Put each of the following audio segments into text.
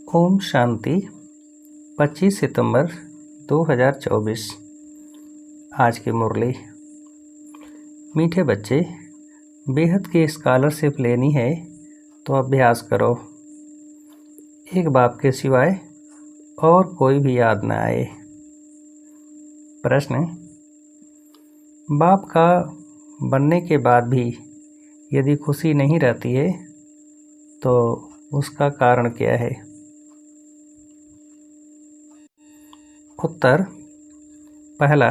ओम शांति 25 सितंबर 2024। आज की मुरली। मीठे बच्चे, बेहद की स्कॉलरशिप लेनी है तो अभ्यास करो। एक बाप के सिवाय और कोई भी याद न आए। प्रश्न: बाप का बनने के बाद भी यदि खुशी नहीं रहती है तो उसका कारण क्या है? उत्तर: पहला,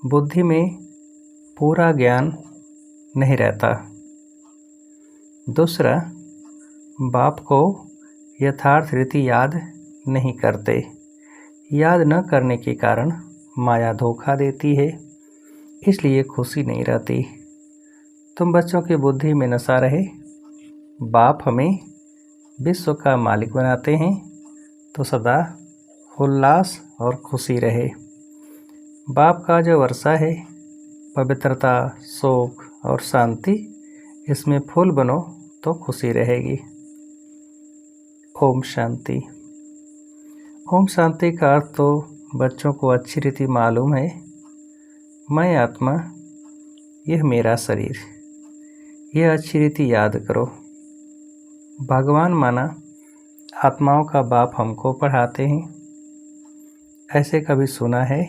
बुद्धि में पूरा ज्ञान नहीं रहता। दूसरा, बाप को यथार्थ रीति याद नहीं करते। याद न करने के कारण माया धोखा देती है, इसलिए खुशी नहीं रहती। तुम बच्चों की बुद्धि में नशा रहे। बाप हमें विश्व का मालिक बनाते हैं तो सदा उल्लास और खुशी रहे। बाप का जो वर्षा है, पवित्रता, सुख और शांति, इसमें फूल बनो तो खुशी रहेगी। ओम शांति। ओम शांति का अर्थ तो बच्चों को अच्छी रीति मालूम है। मैं आत्मा, यह मेरा शरीर, यह अच्छी रीति याद करो। भगवान माना आत्माओं का बाप हमको पढ़ाते हैं। ऐसे कभी सुना है?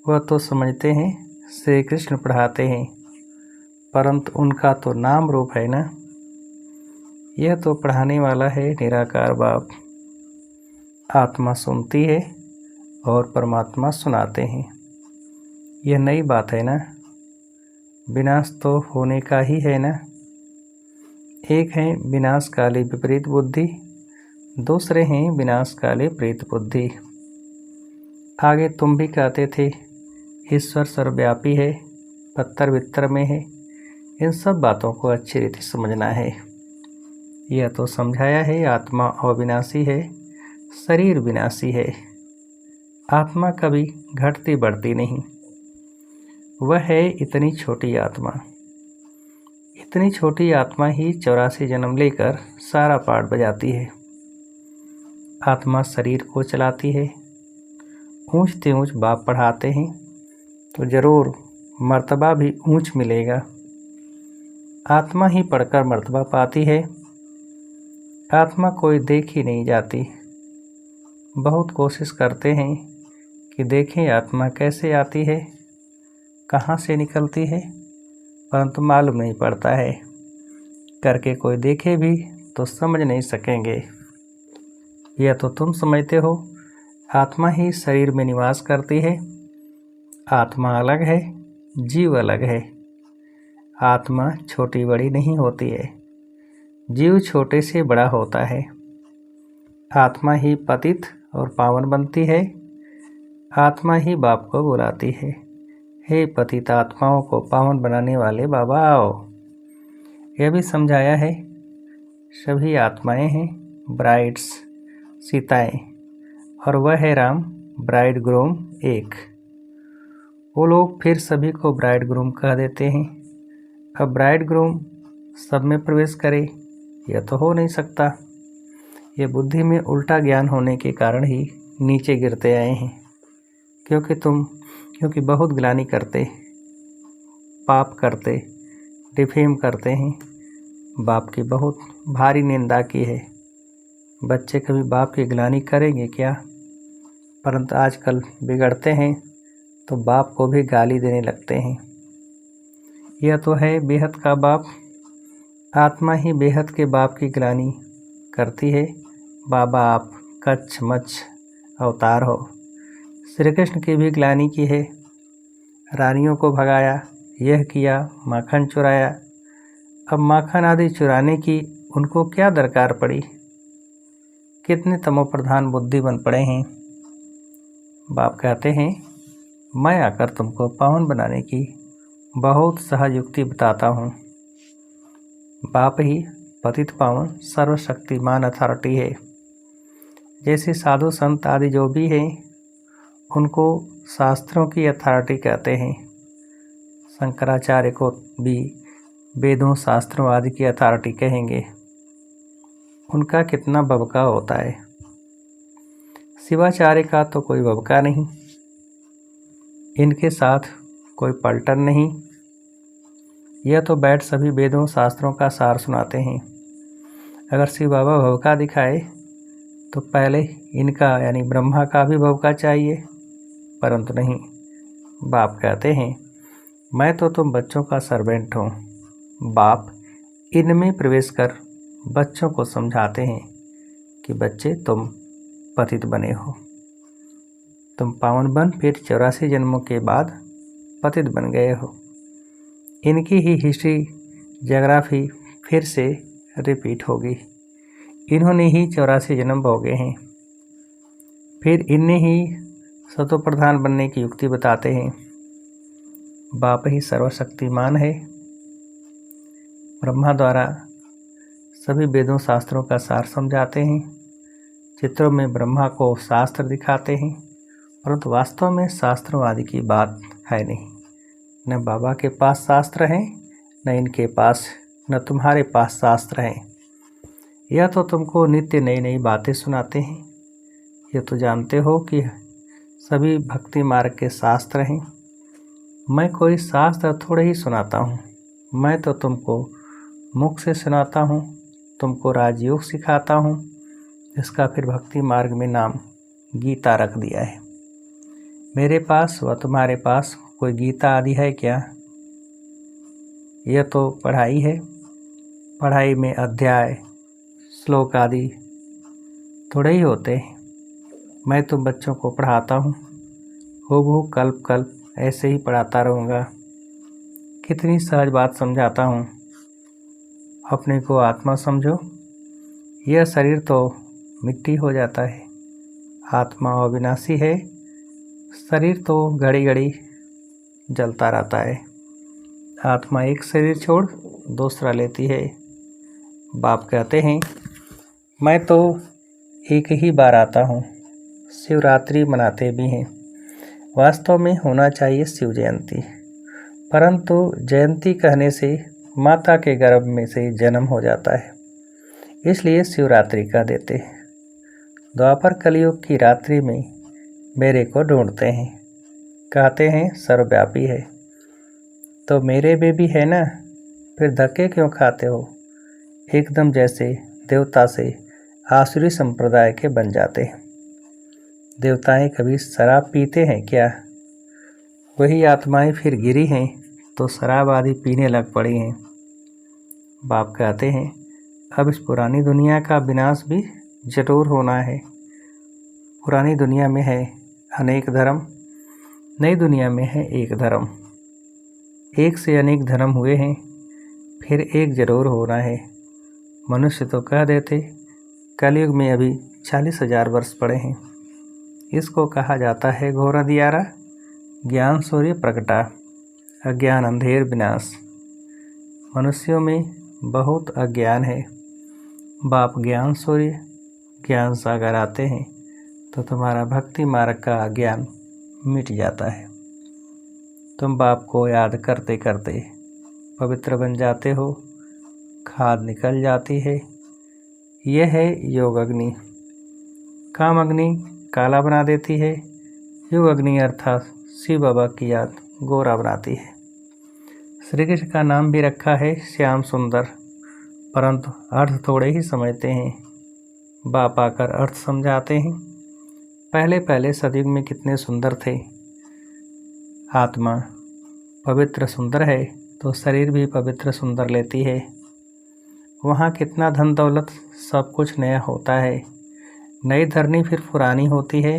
वह तो समझते हैं श्री कृष्ण पढ़ाते हैं, परंतु उनका तो नाम रूप है ना। यह तो पढ़ाने वाला है निराकार बाप। आत्मा सुनती है और परमात्मा सुनाते हैं। यह नई बात है ना। विनाश तो होने का ही है ना। एक है विनाशकाली विपरीत बुद्धि, दूसरे हैं विनाशकाली प्रीत बुद्धि। आगे तुम भी कहते थे ईश्वर सर्वव्यापी है, पत्थर वित्तर में है। इन सब बातों को अच्छी रीति समझना है। यह तो समझाया है आत्मा अविनाशी है, शरीर विनाशी है। आत्मा कभी घटती बढ़ती नहीं। वह है इतनी छोटी आत्मा। इतनी छोटी आत्मा ही 84 जन्म लेकर सारा पाठ बजाती है। आत्मा शरीर को चलाती है। ऊंच ते ऊंच बाप पढ़ाते हैं तो जरूर मर्तबा भी ऊंच मिलेगा। आत्मा ही पढ़कर मर्तबा पाती है। आत्मा कोई देख ही नहीं जाती। बहुत कोशिश करते हैं कि देखें आत्मा कैसे आती है, कहाँ से निकलती है, परंतु मालूम नहीं पड़ता है। करके कोई देखे भी तो समझ नहीं सकेंगे। यह तो तुम समझते हो आत्मा ही शरीर में निवास करती है। आत्मा अलग है, जीव अलग है। आत्मा छोटी बड़ी नहीं होती है, जीव छोटे से बड़ा होता है। आत्मा ही पतित और पावन बनती है। आत्मा ही बाप को बुलाती है, हे पतित आत्माओं को पावन बनाने वाले बाबा आओ। यह भी समझाया है सभी आत्माएं हैं ब्राइड्स, सीताएं, और वह है राम ब्राइड ग्रूम एक। वो लोग फिर सभी को ब्राइड ग्रूम कह देते हैं। अब ब्राइड ग्रूम सब में प्रवेश करे, यह तो हो नहीं सकता। ये बुद्धि में उल्टा ज्ञान होने के कारण ही नीचे गिरते आए हैं। क्योंकि बहुत ग्लानि करते, पाप करते, डिफेम करते हैं। बाप की बहुत भारी निंदा की है। बच्चे कभी बाप की ग्लानि करेंगे क्या? परंतु आजकल बिगड़ते हैं तो बाप को भी गाली देने लगते हैं। यह तो है बेहद का बाप। आत्मा ही बेहद के बाप की ग्लानि करती है। बाबा आप कच्छ मच्छ अवतार हो। श्री कृष्ण की भी ग्लानि की है। रानियों को भगाया, यह किया, माखन चुराया। अब माखन आदि चुराने की उनको क्या दरकार पड़ी? कितने तमोप्रधान बुद्धि बन पड़े हैं। बाप कहते हैं मैं आकर तुमको पावन बनाने की बहुत सहज युक्ति बताता हूँ। बाप ही पतित पावन सर्वशक्तिमान अथॉरिटी है। जैसे साधु संत आदि जो भी हैं उनको शास्त्रों की अथॉरिटी कहते हैं। शंकराचार्य को भी वेदों शास्त्रों आदि की अथॉरिटी कहेंगे। उनका कितना भवका होता है। शिवाचार्य का तो कोई भवका नहीं, इनके साथ कोई पलटन नहीं। यह तो बैठ सभी वेदों शास्त्रों का सार सुनाते हैं। अगर शिव बाबा भवका दिखाए तो पहले इनका यानी ब्रह्मा का भी भवका चाहिए, परंतु नहीं। बाप कहते हैं, मैं तो तुम बच्चों का सर्वेंट हूँ। बाप इनमें प्रवेश कर बच्चों को समझाते हैं कि बच्चे तुम पतित बने हो, तुम पावन बन फिर 84 जन्मों के बाद पतित बन गए हो। इनकी ही हिस्ट्री ज्योग्राफी फिर से रिपीट होगी। इन्होंने ही 84 जन्म भोगे हैं। फिर इन्हें ही सतो प्रधान बनने की युक्ति बताते हैं। बाप ही सर्वशक्तिमान है। ब्रह्मा द्वारा सभी वेदों शास्त्रों का सार समझाते हैं। चित्रों में ब्रह्मा को शास्त्र दिखाते हैं, परंतु वास्तव में शास्त्रों आदि की बात है नहीं। न बाबा के पास शास्त्र हैं, न इनके पास, न तुम्हारे पास शास्त्र हैं। यह तो तुमको नित्य नई नई बातें सुनाते हैं। ये तो जानते हो कि सभी भक्ति मार्ग के शास्त्र हैं। मैं कोई शास्त्र थोड़े ही सुनाता हूँ। मैं तो तुमको मुख से सुनाता हूँ, तुमको राजयोग सिखाता हूँ, इसका फिर भक्ति मार्ग में नाम गीता रख दिया है। मेरे पास व तुम्हारे पास कोई गीता आदि है क्या? यह तो पढ़ाई है। पढ़ाई में अध्याय श्लोक आदि थोड़े ही होते हैं। मैं तुम बच्चों को पढ़ाता हूँ, हूबहू कल्प कल्प ऐसे ही पढ़ाता रहूँगा। कितनी सहज बात समझाता हूँ। अपने को आत्मा समझो। यह शरीर तो मिट्टी हो जाता है, आत्मा अविनाशी है। शरीर तो घड़ी घड़ी जलता रहता है। आत्मा एक शरीर छोड़ दूसरा लेती है। बाप कहते हैं, मैं तो एक ही बार आता हूँ। शिवरात्रि मनाते भी हैं। वास्तव में होना चाहिए शिव जयंती, परंतु जयंती कहने से माता के गर्भ में से जन्म हो जाता है, इसलिए शिवरात्रि कह देते हैं। द्वापर कलयुग की रात्रि में मेरे को ढूंढते हैं, कहते हैं सर्वव्यापी है। तो मेरे में भी है ना, फिर धक्के क्यों खाते हो? एकदम जैसे देवता से आसुरी संप्रदाय के बन जाते हैं। देवताएं कभी शराब पीते हैं क्या? वही आत्माएं फिर गिरी हैं तो शराब आदि पीने लग पड़ी हैं। बाप कहते हैं, अब इस पुरानी दुनिया का विनाश भी जरूर होना है। पुरानी दुनिया में है अनेक धर्म, नई दुनिया में है एक धर्म। एक से अनेक धर्म हुए हैं, फिर एक जरूर होना है। मनुष्य तो कह देते कलयुग में अभी 40,000 वर्ष पड़े हैं। इसको कहा जाता है घोर अंधियारा, ज्ञान सूर्य प्रगटा, अज्ञान अंधेर विनाश। मनुष्यों में बहुत अज्ञान है। बाप ज्ञान सूर्य ज्ञान सागर आते हैं तो तुम्हारा भक्ति मार्ग का अज्ञान मिट जाता है। तुम बाप को याद करते करते पवित्र बन जाते हो, खाद निकल जाती है। यह है योग अग्नि। काम अग्नि काला बना देती है, योग अग्नि अर्थात शिव बाबा की याद गोरा बनाती है। श्री कृष्ण का नाम भी रखा है श्याम सुंदर, परंतु अर्थ थोड़े ही समझते हैं। बाप आकर अर्थ समझाते हैं। पहले पहले सतयुग में कितने सुंदर थे। आत्मा पवित्र सुंदर है तो शरीर भी पवित्र सुंदर लेती है। वहाँ कितना धन दौलत सब कुछ नया होता है। नई धरनी फिर पुरानी होती है।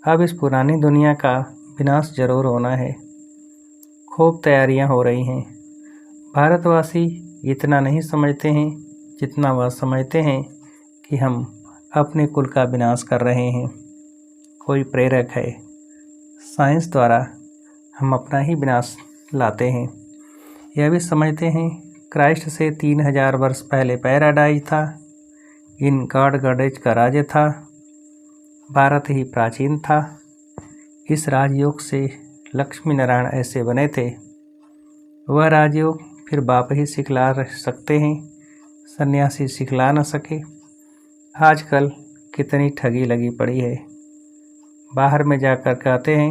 अब इस पुरानी दुनिया का विनाश जरूर होना है। खूब तैयारियां हो रही हैं। भारतवासी इतना नहीं समझते हैं जितना वह समझते हैं कि हम अपने कुल का विनाश कर रहे हैं। कोई प्रेरक है। साइंस द्वारा हम अपना ही विनाश लाते हैं। यह भी समझते हैं क्राइस्ट से 3000 वर्ष पहले पैराडाइज था। इन गॉड गॉडेज का राज्य था। भारत ही प्राचीन था। इस राजयोग से लक्ष्मी नारायण ऐसे बने थे। वह राजयोग फिर बाप ही सिखला सकते हैं। सन्यासी सिखला न सके। आजकल कितनी ठगी लगी पड़ी है। बाहर में जाकर कहते हैं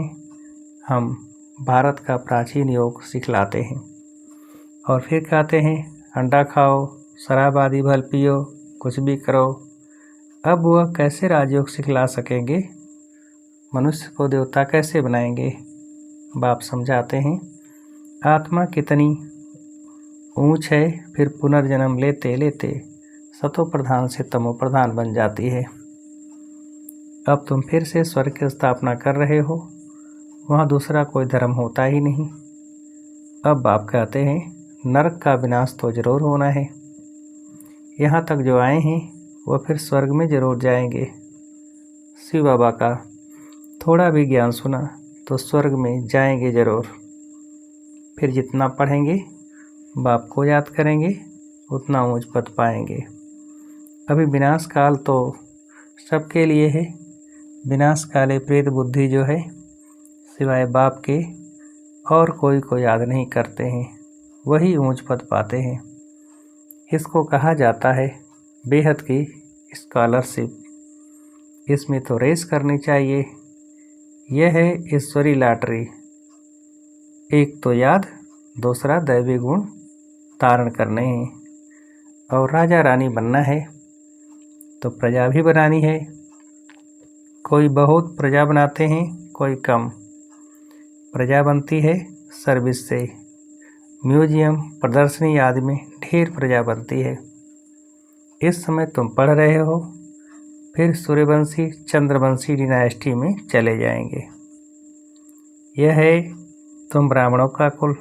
हम भारत का प्राचीन योग सिखलाते हैं, और फिर कहते हैं अंडा खाओ, शराब आदि भल पियो, कुछ भी करो। अब वह कैसे राजयोग सिखला सकेंगे? मनुष्य को देवता कैसे बनाएंगे? बाप समझाते हैं आत्मा कितनी ऊंच है, फिर पुनर्जन्म लेते लेते सतो प्रधान से तमो प्रधान बन जाती है। अब तुम फिर से स्वर्ग की स्थापना कर रहे हो, वहाँ दूसरा कोई धर्म होता ही नहीं। अब बाप कहते हैं नरक का विनाश तो जरूर होना है। यहाँ तक जो आए हैं वह फिर स्वर्ग में जरूर जाएंगे। शिव बाबा का थोड़ा भी ज्ञान सुना तो स्वर्ग में जाएंगे जरूर। फिर जितना पढ़ेंगे, बाप को याद करेंगे, उतना ऊंच पद पाएंगे। अभी विनाश काल तो सबके लिए है। विनाश काले प्रेत बुद्धि जो है, सिवाय बाप के और कोई को याद नहीं करते हैं, वही ऊंच पद पाते हैं। इसको कहा जाता है बेहद की स्कॉलरशिप। इसमें तो रेस करनी चाहिए। यह है ईश्वरी लॉटरी। एक तो याद, दूसरा दैवी गुण धारण करने हैं। और राजा रानी बनना है तो प्रजा भी बनानी है। कोई बहुत प्रजा बनाते हैं, कोई कम। प्रजा बनती है सर्विस से। म्यूजियम, प्रदर्शनी आदि में ढेर प्रजा बनती है। इस समय तुम पढ़ रहे हो, फिर सूर्यवंशी चंद्रवंशी डिनाइस्टी में चले जाएंगे। यह है तुम ब्राह्मणों का कुल।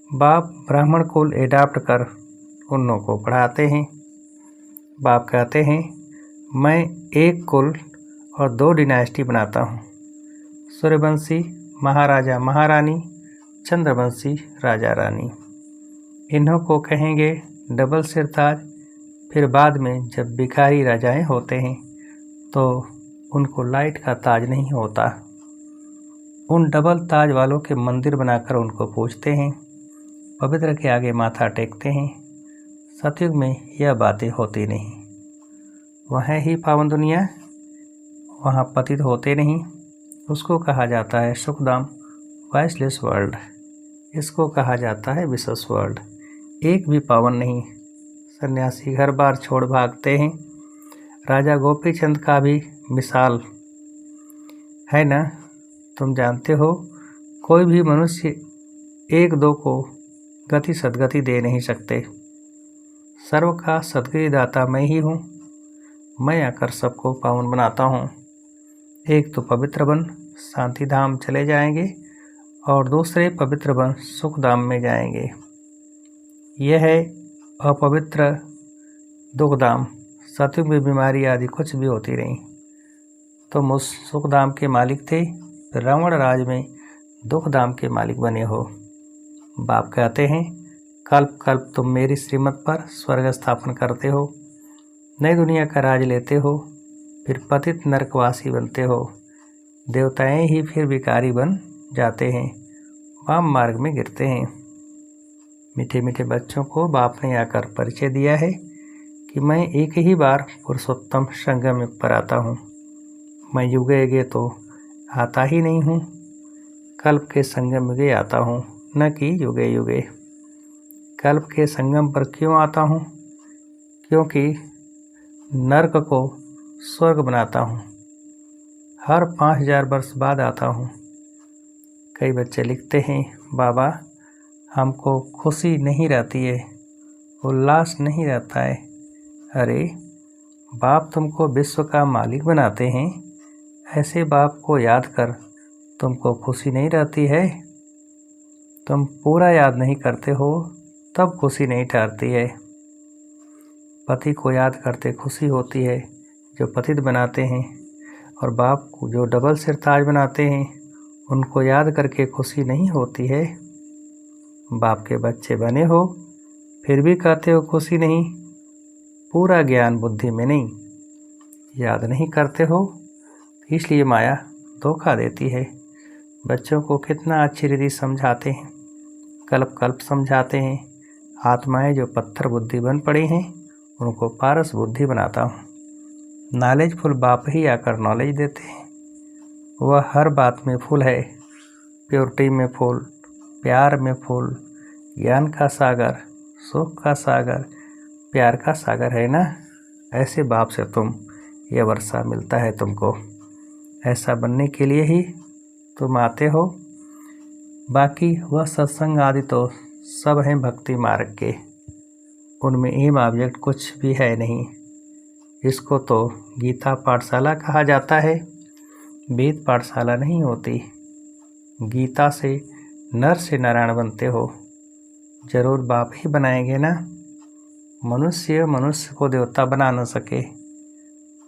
बाप ब्राह्मण कुल एडाप्ट कर उन लोगों को पढ़ाते हैं। बाप कहते हैं मैं एक कुल और 2 डिनाइस्टी बनाता हूँ। सूर्यवंशी महाराजा महारानी, चंद्रवंशी राजा रानी। इन्हों को कहेंगे डबल सिरताज। फिर बाद में जब भिखारी राजाएं होते हैं तो उनको लाइट का ताज नहीं होता। उन डबल ताज वालों के मंदिर बनाकर उनको पूजते हैं, पवित्र के आगे माथा टेकते हैं। सतयुग में यह बातें होती नहीं। वह ही पावन दुनिया, वहाँ पतित होते नहीं। उसको कहा जाता है सुखधाम, वाइसलेस वर्ल्ड। इसको कहा जाता है विशेष वर्ल्ड। एक भी पावन नहीं। सन्यासी घर बार छोड़ भागते हैं। राजा गोपीचंद का भी मिसाल है ना। तुम जानते हो कोई भी मनुष्य 1-2 को गति सदगति दे नहीं सकते। सर्व का सदगति दाता मैं ही हूँ। मैं आकर सबको पावन बनाता हूँ। एक तो पवित्र बन शांति धाम चले जाएंगे और दूसरे पवित्र बन सुख धाम में जाएंगे। यह है अपवित्र दुखधाम। सतयुग में बीमारी आदि कुछ भी होती नहीं। तुम उस सुखधाम के मालिक थे, फिर रावण राज में दुखधाम के मालिक बने हो। बाप कहते हैं कल्प कल्प तुम मेरी श्रीमत पर स्वर्ग स्थापन करते हो, नई दुनिया का राज लेते हो, फिर पतित नरकवासी बनते हो। देवताएं ही फिर भिखारी बन जाते हैं, वाम मार्ग में गिरते हैं। मीठे मीठे बच्चों को बाप ने आकर परिचय दिया है कि मैं एक ही बार पुरुषोत्तम संगम युग पर आता हूँ। मैं युगे युगे तो आता ही नहीं हूँ, कल्प के संगम युगे आता हूँ, न कि युगे युगे। कल्प के संगम पर क्यों आता हूँ? क्योंकि नरक को स्वर्ग बनाता हूँ। हर 5000 वर्ष बाद आता हूँ। कई बच्चे लिखते हैं बाबा हमको खुशी नहीं रहती है, उल्लास नहीं रहता है। अरे बाप तुमको विश्व का मालिक बनाते हैं, ऐसे बाप को याद कर तुमको खुशी नहीं रहती है? तुम पूरा याद नहीं करते हो तब खुशी नहीं ठहरती है। पति को याद करते खुशी होती है जो पतित बनाते हैं, और बाप को जो डबल सिरताज बनाते हैं उनको याद करके खुशी नहीं होती है। बाप के बच्चे बने हो फिर भी कहते हो खुशी नहीं। पूरा ज्ञान बुद्धि में नहीं, याद नहीं करते हो, इसलिए माया धोखा देती है। बच्चों को कितना अच्छी रीति समझाते हैं, कल्प कल्प समझाते हैं। आत्माएं जो पत्थर बुद्धि बन पड़ी हैं उनको पारस बुद्धि बनाता हूँ। नॉलेजफुल बाप ही आकर नॉलेज देते हैं। वह हर बात में फुल है, प्योरिटी में फुल, प्यार में फुल, ज्ञान का सागर, सुख का सागर, प्यार का सागर है ना। ऐसे बाप से यह वर्षा मिलता है तुमको। ऐसा बनने के लिए ही तुम आते हो। बाकी वह सत्संग आदि तो सब हैं भक्ति मार्ग के, उनमें एम ऑब्जेक्ट कुछ भी है नहीं। इसको तो गीता पाठशाला कहा जाता है, वेद पाठशाला नहीं होती। गीता से नर से नारायण बनते हो, जरूर बाप ही बनाएंगे ना। मनुष्य को देवता बना न सके।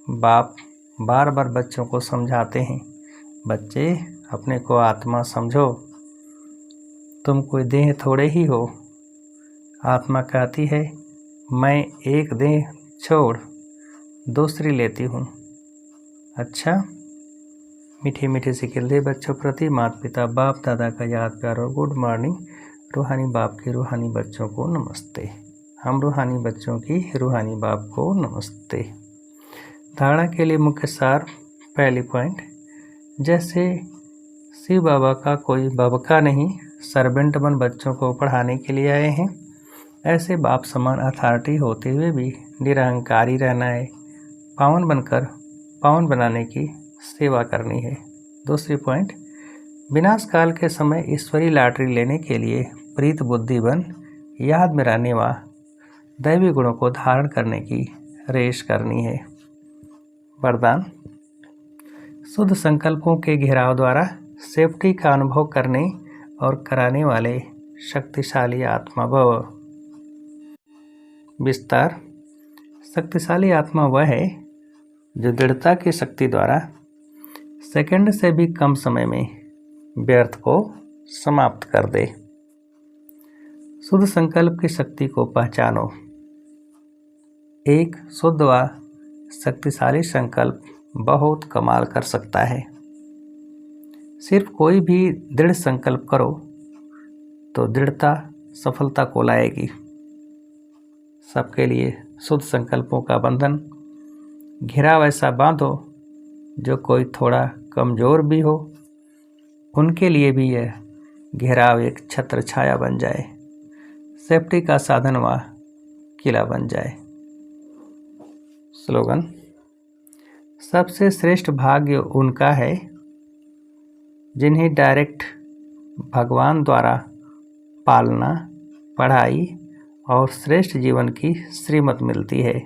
बाप बार बार बच्चों को समझाते हैं, बच्चे अपने को आत्मा समझो, तुम कोई देह थोड़े ही हो। आत्मा कहती है मैं एक देह छोड़ दूसरी लेती हूँ। अच्छा, मीठे मीठे से खिलते बच्चों प्रति माता पिता बाप दादा का याद प्यार और गुड मॉर्निंग। रूहानी बाप के रूहानी बच्चों को नमस्ते। हम रूहानी बच्चों की रूहानी बाप को नमस्ते। धारणा के लिए मुख्य सार, पहली पॉइंट, जैसे शिव बाबा का कोई बबका नहीं, सर्वेंट बन बच्चों को पढ़ाने के लिए आए हैं, ऐसे बाप समान अथॉरिटी होते हुए भी निरहंकारी रहना है। पावन बनकर पावन बनाने की सेवा करनी है। दूसरी पॉइंट, विनाश काल के समय ईश्वरी लॉटरी लेने के लिए प्रीत बुद्धि बन याद में रहने व दैवी गुणों को धारण करने की रेस करनी है। वरदान, शुद्ध संकल्पों के घेराव द्वारा सेफ्टी का अनुभव करने और कराने वाले शक्तिशाली आत्मा भव। विस्तार, शक्तिशाली आत्मा वह है जो दृढ़ता की शक्ति द्वारा सेकंड से भी कम समय में व्यर्थ को समाप्त कर दे। शुद्ध संकल्प की शक्ति को पहचानो। एक शुद्ध व शक्तिशाली संकल्प बहुत कमाल कर सकता है। सिर्फ कोई भी दृढ़ संकल्प करो तो दृढ़ता सफलता को लाएगी। सबके लिए शुद्ध संकल्पों का बंधन घिराव ऐसा बांधो जो कोई थोड़ा कमज़ोर भी हो, उनके लिए भी यह घेराव एक छत्र छाया बन जाए, सेफ्टी का साधन व किला बन जाए। स्लोगन, सबसे श्रेष्ठ भाग्य उनका है जिन्हें डायरेक्ट भगवान द्वारा पालना, पढ़ाई और श्रेष्ठ जीवन की श्रीमत मिलती है।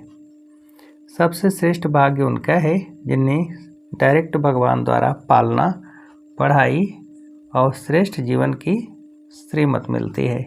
सबसे श्रेष्ठ भाग्य उनका है जिन्हें डायरेक्ट भगवान द्वारा पालना, पढ़ाई और श्रेष्ठ जीवन की श्रीमत मिलती है।